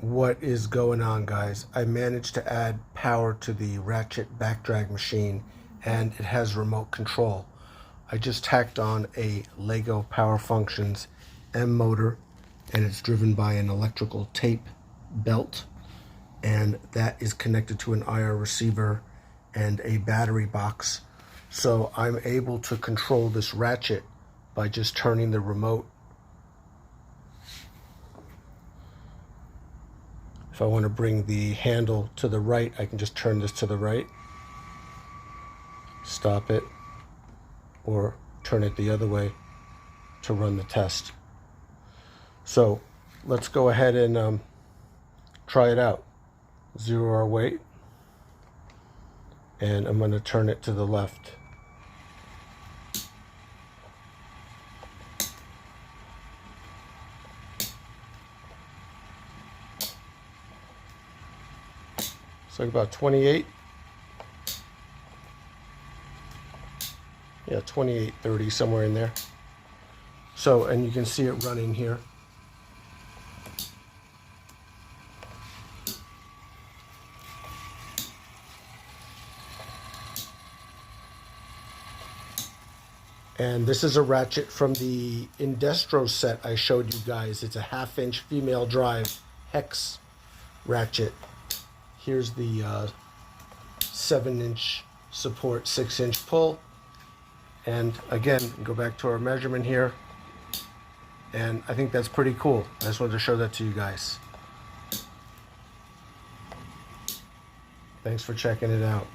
What is going on, guys? I managed to add power to the Ratchet Backdrag machine, and it has remote control. I just tacked on a Lego Power Functions M motor, and it's driven by an electrical tape belt, and that is connected to an IR receiver and a battery box. So I'm able to control this ratchet by just turning the remote. If I want to bring the handle to the right, I can just turn this to the right, stop it, or turn it the other way to run the test. So let's go ahead and try it out. Zero our weight, and I'm going to turn it to the left. It's like about 28. Yeah, 28, 30, somewhere in there. So, and you can see it running here. And this is a ratchet from the Indestro set I showed you guys. It's a 1/2-inch female drive hex ratchet. Here's the 7-inch support, 6-inch pull. And again, go back to our measurement here. And I think that's pretty cool. I just wanted to show that to you guys. Thanks for checking it out.